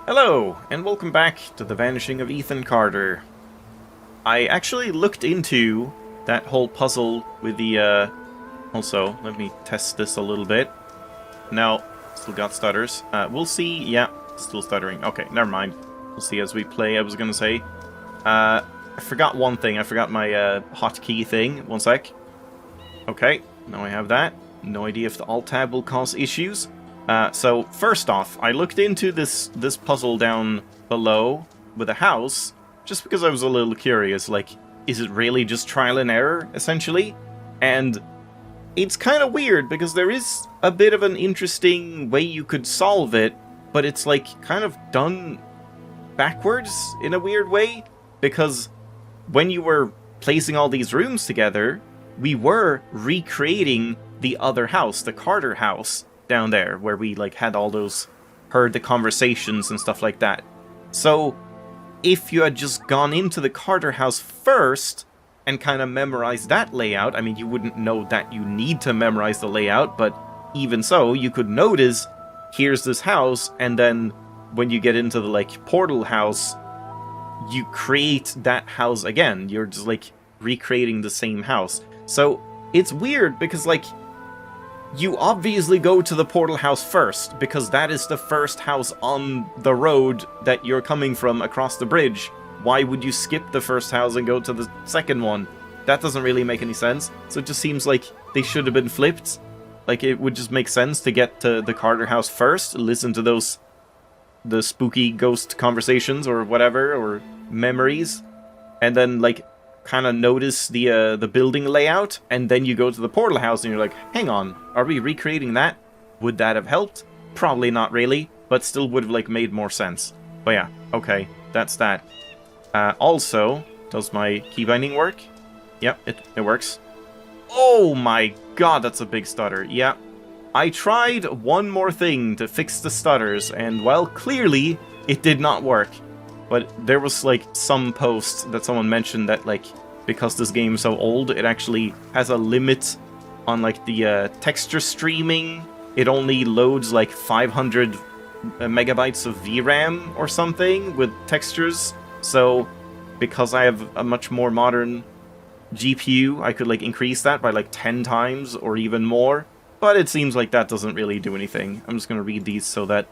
Hello, and welcome back to the Vanishing of Ethan Carter. I actually looked into that whole puzzle with the, Also, let me test this a little bit. No, still got stutters. We'll see. Yeah, still stuttering. Okay, never mind. We'll see as we play, I was gonna say. I forgot one thing. I forgot my, hotkey thing. One sec. Okay, now I have that. No idea if the Alt-Tab will cause issues. So, first off, I looked into this puzzle down below with a house, just because I was a little curious, like, is it really just trial and error, essentially? And it's kind of weird, because there is a bit of an interesting way you could solve it, but it's, like, kind of done backwards in a weird way, because when you were placing all these rooms together, we were recreating the other house, the Carter house, down there, where we, like, had all those, heard the conversations and stuff like that. So, if you had just gone into the Carter house first, and kind of memorized that layout, I mean, you wouldn't know that you need to memorize the layout, but even so, you could notice, here's this house, and then when you get into the, like, portal house, you create that house again. You're just, like, recreating the same house. So, it's weird, because, like, you obviously go to the portal house first, because that is the first house on the road that you're coming from across the bridge. Why would you skip the first house and go to the second one? That doesn't really make any sense. So it just seems like they should have been flipped. Like, it would just make sense to get to the Carter house first, listen to the spooky ghost conversations or whatever, or memories, and then, like, kind of notice the building layout, and then you go to the portal house and you're like, hang on, are we recreating that? Would that have helped? Probably not really, but still would have, like, made more sense. But yeah, okay, that's that. Also, does my key binding work? Yep, it works. Oh my god, that's a big stutter. Yeah, I tried one more thing to fix the stutters, and, well, clearly it did not work. But there was, like, some post that someone mentioned that, like, because this game is so old, it actually has a limit on, like, the texture streaming. It only loads, like, 500 megabytes of VRAM or something with textures. So, because I have a much more modern GPU, I could, like, increase that by, like, 10 times or even more. But it seems like that doesn't really do anything. I'm just gonna read these so that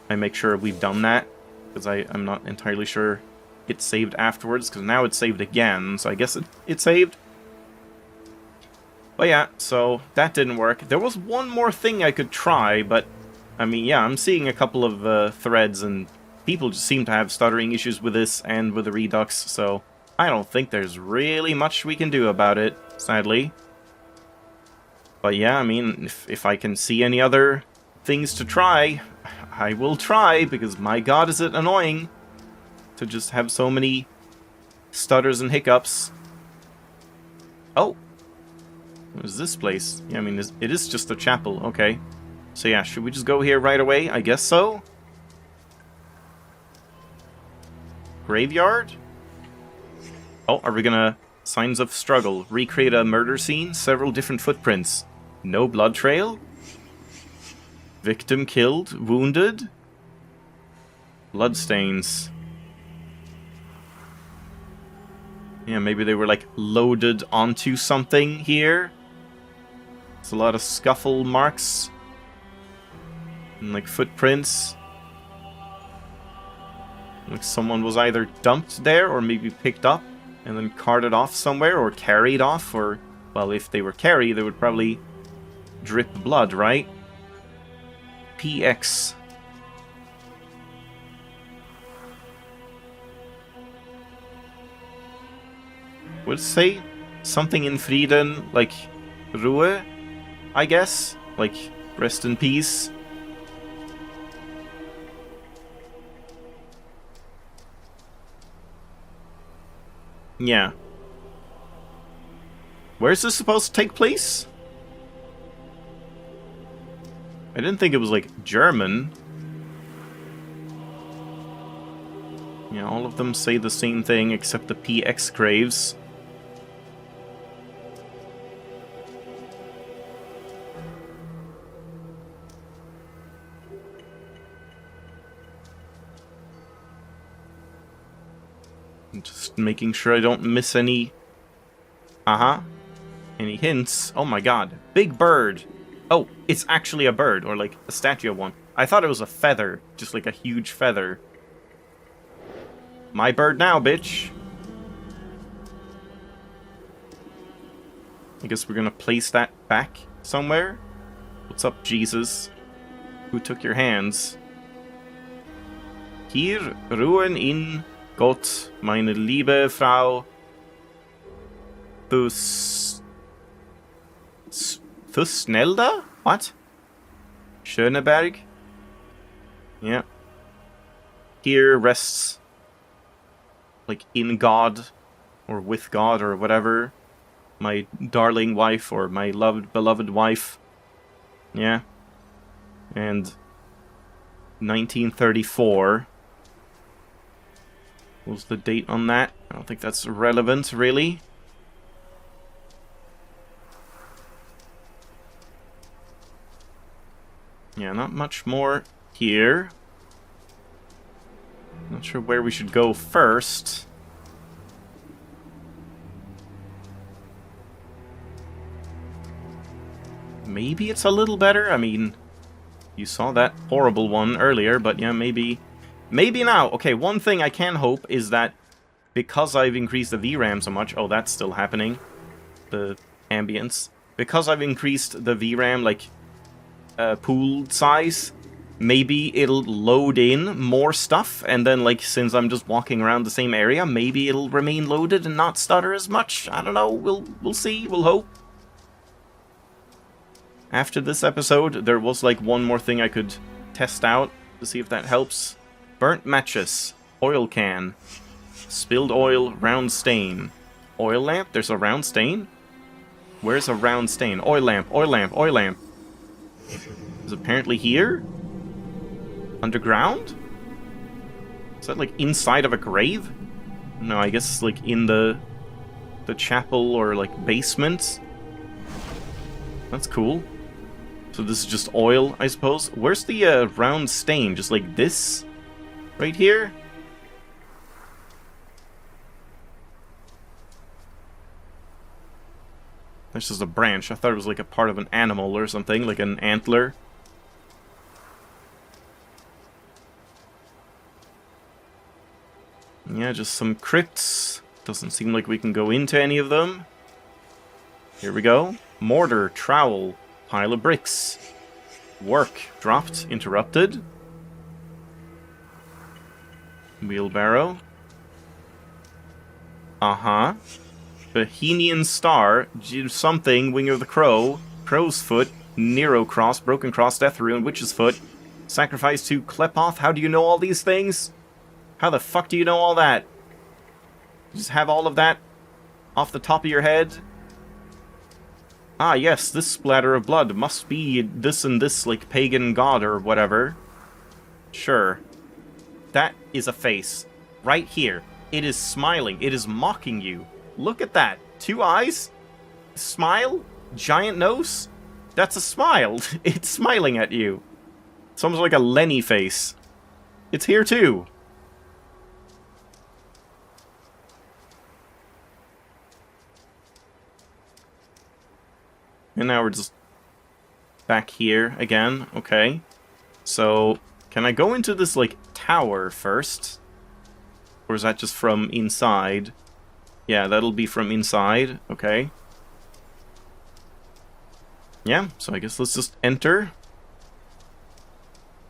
I make sure we've done that, because I'm not entirely sure it saved afterwards, because now it's saved again, so I guess it saved. But yeah, so that didn't work. There was one more thing I could try, but, I mean, yeah, I'm seeing a couple of threads, and people just seem to have stuttering issues with this and with the Redux, so I don't think there's really much we can do about it, sadly. But yeah, I mean, if I can see any other things to try, I will try, because my god is it annoying to just have so many stutters and hiccups. Oh! What is this place? Yeah, I mean, it is just a chapel, okay. So yeah, should we just go here right away? I guess so? Graveyard? Oh, are we gonna... Signs of struggle. Recreate a murder scene. Several different footprints. No blood trail? Victim killed, wounded. Bloodstains. Yeah, maybe they were, like, loaded onto something here. There's a lot of scuffle marks. And, like, footprints. Like someone was either dumped there or maybe picked up and then carted off somewhere or carried off, or, well, if they were carried, they would probably drip blood, right? PX. Would it say something in Frieden, like Ruhe, I guess? Like, rest in peace? Yeah. Where's this supposed to take place? I didn't think it was, like, German. Yeah, all of them say the same thing except the PX graves. I'm just making sure I don't miss any... Any hints. Oh my god. Big bird. Oh, it's actually a bird, or like a statue of one. I thought it was a feather, just like a huge feather. My bird now, bitch. I guess we're gonna place that back somewhere. What's up, Jesus? Who took your hands? Hier ruhen in Gott, meine liebe Frau Thusnelda? What? Schöneberg? Yeah. Here rests, like, in God, or with God, or whatever. My darling wife, or my loved, beloved wife. Yeah. And 1934 was the date on that. I don't think that's relevant, really. Yeah, not much more here. Not sure where we should go first. Maybe it's a little better. I mean, you saw that horrible one earlier, but yeah, maybe now. Okay, one thing I can hope is that because I've increased the VRAM so much... Oh, that's still happening. The ambience. Because I've increased the VRAM, like, pool size, maybe it'll load in more stuff, and then, like, since I'm just walking around the same area, maybe it'll remain loaded and not stutter as much. I don't know. We'll see. We'll hope. After this episode, there was, like, one more thing I could test out to see if that helps. Burnt matches. Oil can. Spilled oil. Round stain. Oil lamp? There's a round stain? Where's a round stain? Oil lamp. Oil lamp. Oil lamp. Is it apparently here? Underground? Is that, like, inside of a grave? No, I guess it's, like, in the chapel or, like, basement. That's cool. So this is just oil, I suppose. Where's the round stain? Just like this? Right here? That's just a branch. I thought it was like a part of an animal or something, like an antler. Yeah, just some crypts. Doesn't seem like we can go into any of them. Here we go. Mortar, trowel, pile of bricks. Work, dropped, interrupted. Wheelbarrow. Bohemian star, something, wing of the crow, crow's foot, Nero cross, broken cross, death rune, witch's foot, sacrifice to Klepoth. How do you know all these things? How the fuck do you know all that? You just have all of that off the top of your head? Ah, yes, this splatter of blood must be this and this, like, pagan god or whatever. Sure. That is a face. Right here. It is smiling. It is mocking you. Look at that. 2 eyes. Smile. Giant nose. That's a smile. It's smiling at you. It's almost like a Lenny face. It's here too. And now we're just back here again. Okay. So, can I go into this, like, tower first? Or is that just from inside? Yeah, that'll be from inside. Okay. Yeah, so I guess let's just enter.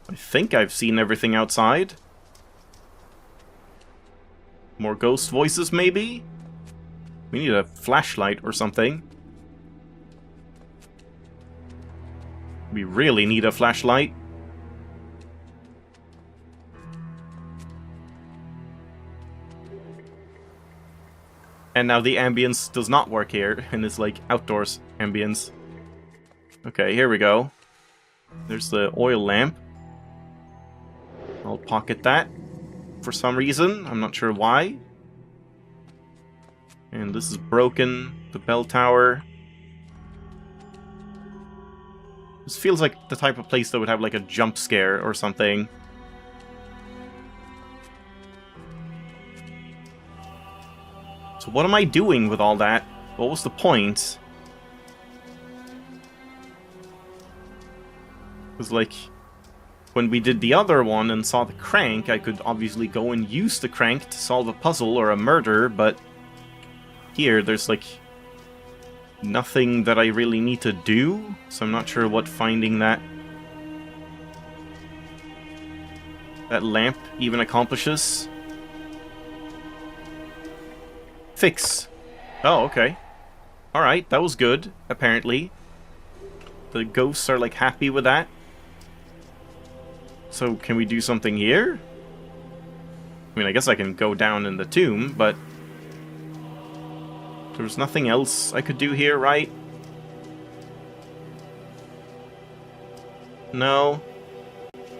I think I've seen everything outside. More ghost voices, maybe? We need a flashlight or something. We really need a flashlight. And now the ambience does not work here, and it's like outdoors ambience. Okay, here we go. There's the oil lamp. I'll pocket that for some reason. I'm not sure why. And this is broken. The bell tower. This feels like the type of place that would have like a jump scare or something. So what am I doing with all that? What was the point? Because, like, when we did the other one and saw the crank, I could obviously go and use the crank to solve a puzzle or a murder, but here there's, like, nothing that I really need to do, so I'm not sure what finding that lamp even accomplishes. Fix. Oh, okay. Alright, that was good, apparently. The ghosts are, like, happy with that. So, can we do something here? I mean, I guess I can go down in the tomb, but there was nothing else I could do here, right? No.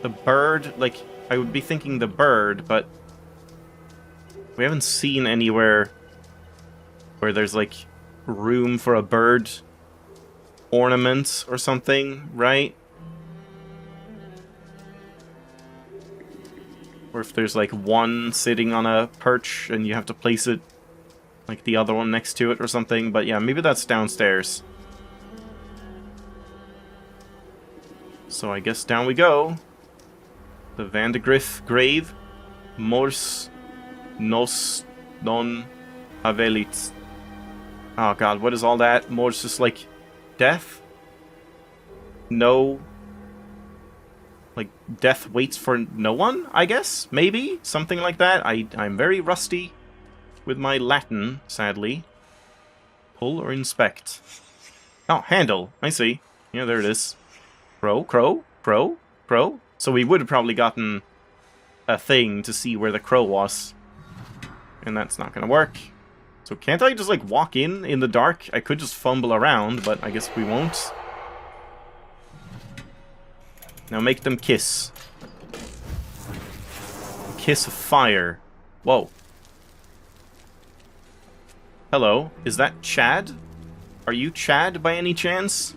The bird, like, I would be thinking the bird, but we haven't seen anywhere where there's, like, room for a bird ornament or something, right? Or if there's, like, one sitting on a perch and you have to place it, like, the other one next to it or something. But yeah, maybe that's downstairs. So I guess down we go. The Vandegrift grave. Mors nos non avelit. Oh god, what is all that? Mors just like death? No. Like, death waits for no one, I guess? Maybe? Something like that? I'm very rusty with my Latin, sadly. Pull or inspect? Oh, handle. I see. Yeah, there it is. Crow, crow, crow, crow. So we would have probably gotten a thing to see where the crow was. And that's not gonna work. So can't I just, like, walk in the dark? I could just fumble around, but I guess we won't. Now make them kiss. Kiss of fire. Whoa. Hello, is that Chad? Are you Chad by any chance?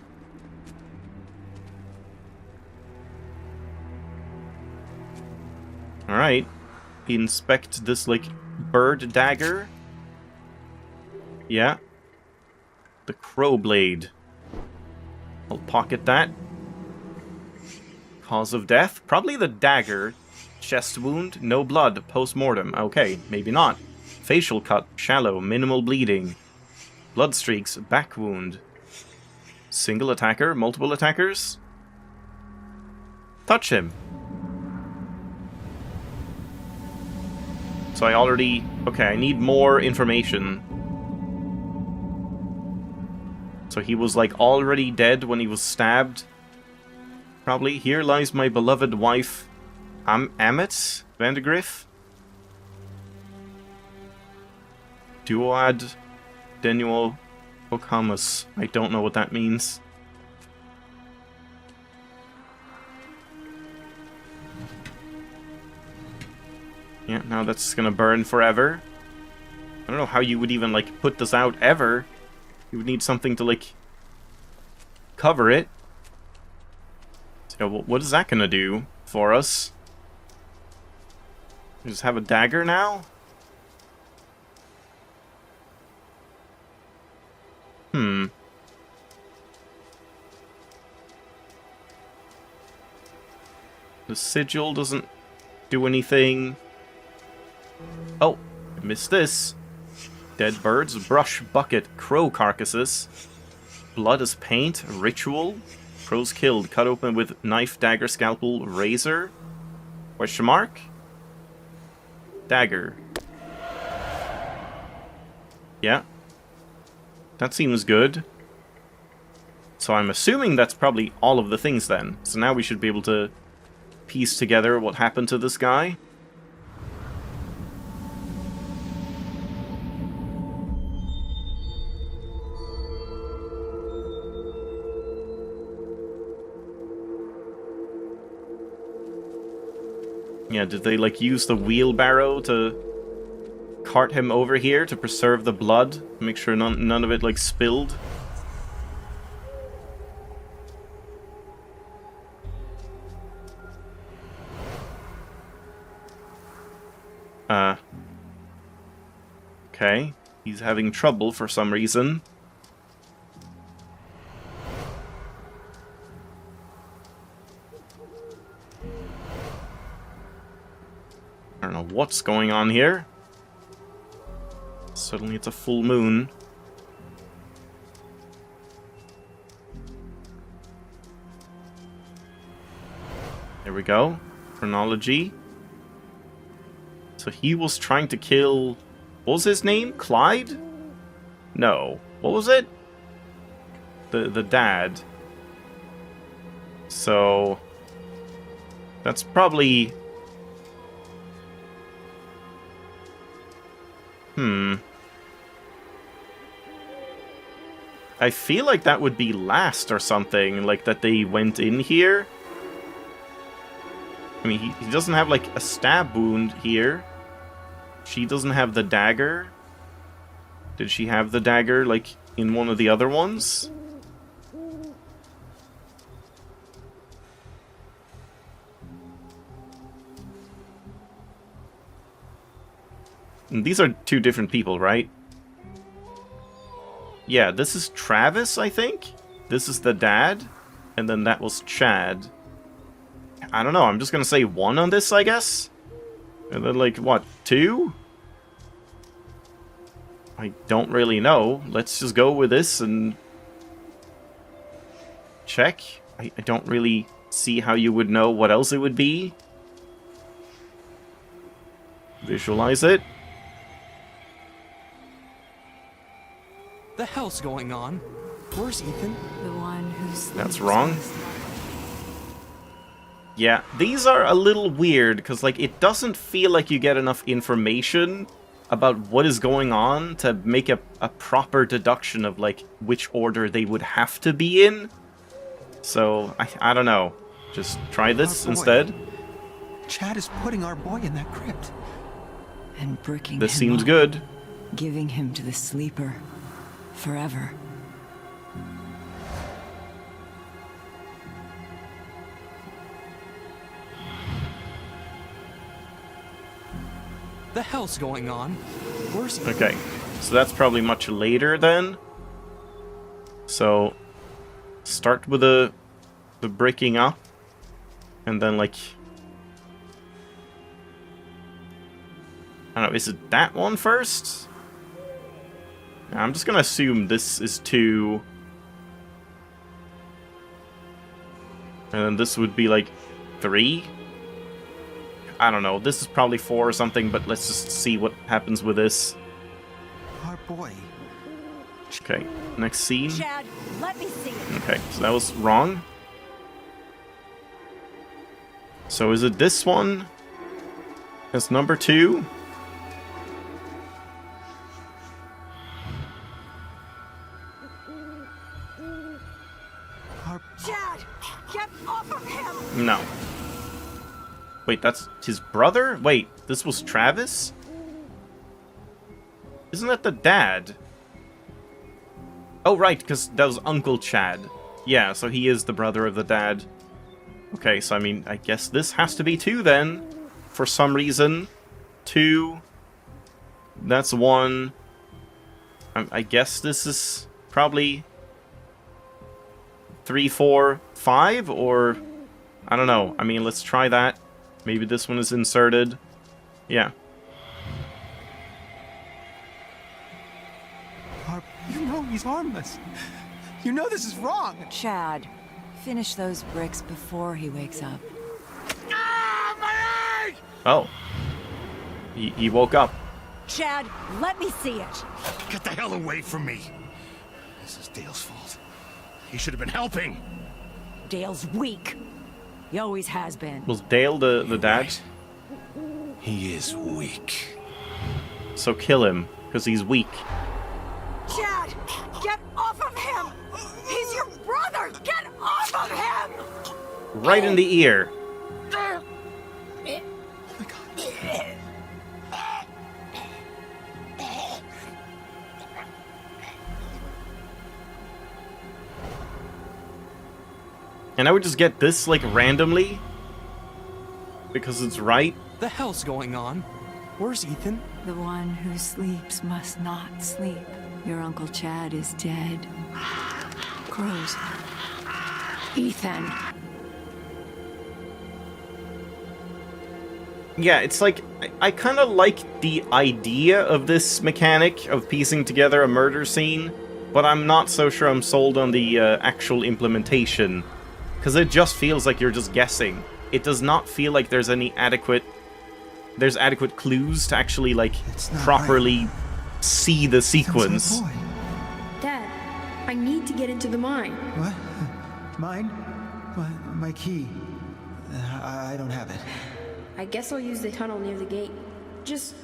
Alright. Inspect this, like, bird dagger. Yeah. The crow blade. I'll pocket that. Cause of death? Probably the dagger. Chest wound, no blood, post-mortem. Okay, maybe not. Facial cut, shallow, minimal bleeding. Blood streaks, back wound. Single attacker, multiple attackers? Touch him. So I already... Okay, I need more information. So he was, like, already dead when he was stabbed. Probably. Here lies my beloved wife, Amit Vandegrift. Duoad Denuo Okamus. I don't know what that means. Yeah, now that's gonna burn forever. I don't know how you would even, like, put this out ever. You would need something to, like, cover it. So what is that gonna do for us? We just have a dagger now? Hmm. The sigil doesn't do anything. Oh, I missed this. Dead birds, brush, bucket, crow carcasses. Blood as paint, ritual. Crows killed, cut open with knife, dagger, scalpel, razor. Question mark? Dagger. Yeah. That seems good. So I'm assuming that's probably all of the things then. So now we should be able to piece together what happened to this guy. Yeah, did they, like, use the wheelbarrow to cart him over here to preserve the blood? Make sure none of it, like, spilled? Okay. He's having trouble for some reason. I don't know what's going on here. Suddenly it's a full moon. There we go. Chronology. So he was trying to kill... What was his name? Clyde? No. What was it? The dad. So... That's probably... I feel like that would be last or something, like that they went in here. I mean, he doesn't have, like, a stab wound here. She doesn't have the dagger. Did she have the dagger, like, in one of the other ones? And these are two different people, right? Yeah, this is Travis, I think? This is the dad. And then that was Chad. I don't know, I'm just gonna say 1 on this, I guess? And then, like, what, 2? I don't really know. Let's just go with this and... check. I don't really see how you would know what else it would be. Visualize it. The hell's going on? Where's Ethan? The one who's... That's wrong. Yeah, these are a little weird, because, like, it doesn't feel like you get enough information about what is going on to make a proper deduction of, like, which order they would have to be in. So, I don't know. Just try this instead. Chad is putting our boy in that crypt. And bricking This him seems up, good. giving him to the sleeper. Forever. The hell's going on? Where's Ethan? Okay, so that's probably much later then. So, start with the breaking up, and then, like, I don't know, is it that one first? I'm just gonna assume this is 2. And then this would be, like, 3? I don't know, this is probably 4 or something, but let's just see what happens with this. Our boy. Okay, next scene. Chad, let me see it. Okay, so that was wrong. So is it this one? As number 2? Chad, get off of him! No. Wait, that's his brother? Wait, this was Travis? Isn't that the dad? Oh, right, because that was Uncle Chad. Yeah, so he is the brother of the dad. Okay, so I mean, I guess this has to be 2 then. For some reason. 2. That's 1. I guess this is probably 3, 4, 5, or... I don't know. I mean, let's try that. Maybe this one is inserted. Yeah. You know he's harmless. You know this is wrong. Chad, finish those bricks before he wakes up. Ah, my leg! Oh. He woke up. Chad, let me see it. Get the hell away from me! This is Dale's fault. He should have been helping. Dale's weak. He always has been. Was Dale the dad? He is weak. So kill him, because he's weak. Chad, get off of him! He's your brother! Get off of him! Right in the ear. Oh my god. And I would just get this, like, randomly. Because it's right. The hell's going on? Where's Ethan? The one who sleeps must not sleep. Your Uncle Chad is dead. Crows. Ethan. Yeah, it's like, I kind of like the idea of this mechanic of piecing together a murder scene, but I'm not so sure I'm sold on the actual implementation, because it just feels like you're just guessing. It does not feel like there's adequate clues to actually, like, properly see the sequence. Dad, I need to get into the mine. What? Mine? My key. I don't have it. I guess I'll use the tunnel near the gate. Just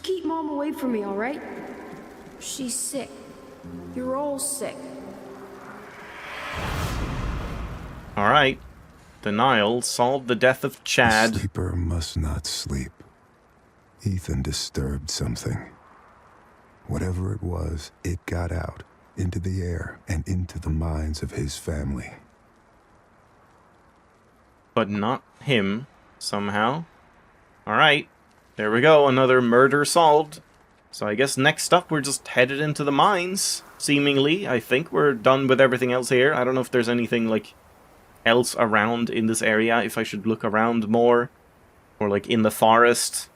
keep Mom away from me, all right? She's sick. You're all sick. Alright. Denial solved the death of Chad. The sleeper must not sleep. Ethan disturbed something. Whatever it was, it got out, into the air, and into the minds of his family. But not him, somehow. Alright, there we go, another murder solved. So I guess next up we're just headed into the mines, seemingly. I think we're done with everything else here. I don't know if there's anything, like, else around in this area, if I should look around more. Or, like, in the forest.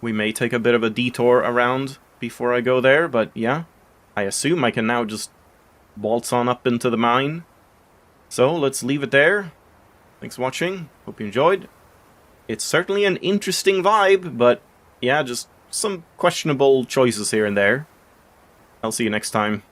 We may take a bit of a detour around before I go there, but yeah. I assume I can now just waltz on up into the mine. So, let's leave it there. Thanks for watching. Hope you enjoyed. It's certainly an interesting vibe, but yeah, just some questionable choices here and there. I'll see you next time.